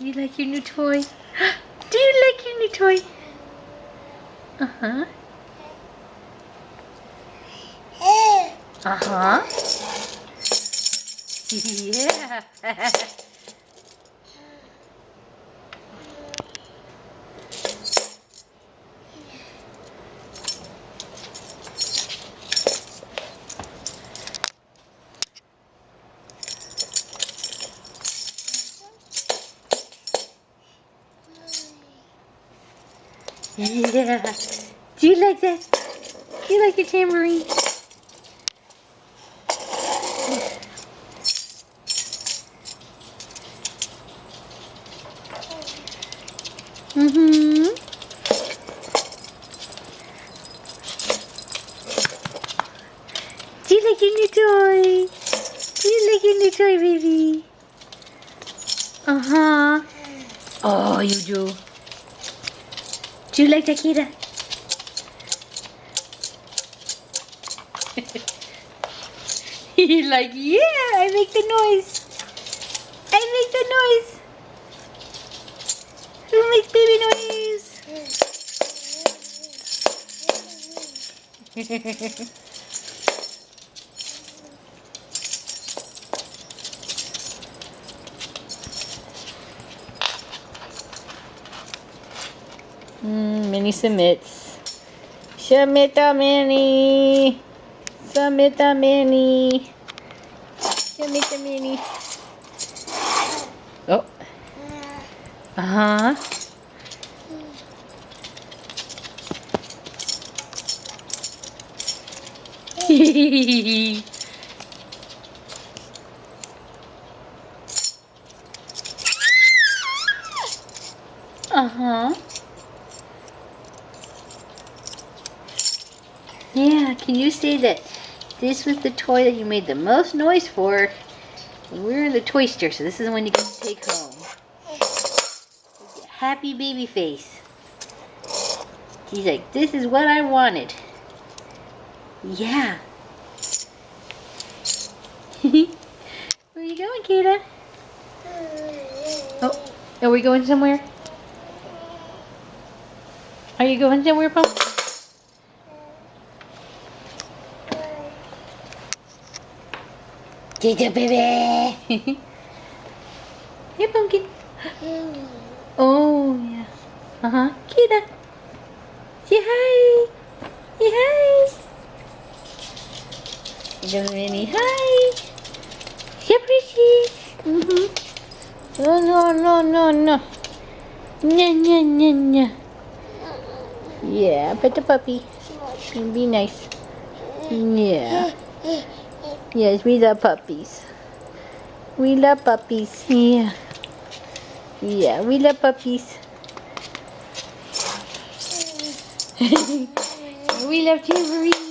Do you like your new toy? Do you like your new toy? Uh-huh. Uh-huh. Yeah. Yeah. Do you like that? Do you like your tambourine? Mm-hmm. Do you like your new toy? Do you like your new toy, baby? Uh-huh. Oh, you do. Do you like that, Kita? You're like, yeah, I make the noise. I make the noise. Who makes baby noise? Minnie submits. Submit the Minnie. Submit the Minnie. Submit the Minnie. Oh. Uh-huh. Uh-huh. Yeah, can you say that this was the toy that you made the most noise for? We're in the toyster, so this is the one you can take home. Happy baby face. He's like, this is what I wanted. Yeah. Where are you going, Kita? Oh, are we going somewhere? Are you going somewhere, Pumpkin? Kita, baby. Hey, Pumpkin. Oh, yeah. Uh-huh. Kita. Say hi. Say hi. Little Minnie, hi. Say precious. Mm-hmm. Oh, no, no, no, no. Nya, nya, nya, nya. Yeah, pet the puppy. Be nice. Yeah. Yes, we love puppies. We love puppies. Yeah. Yeah, we love puppies. We love tambourine.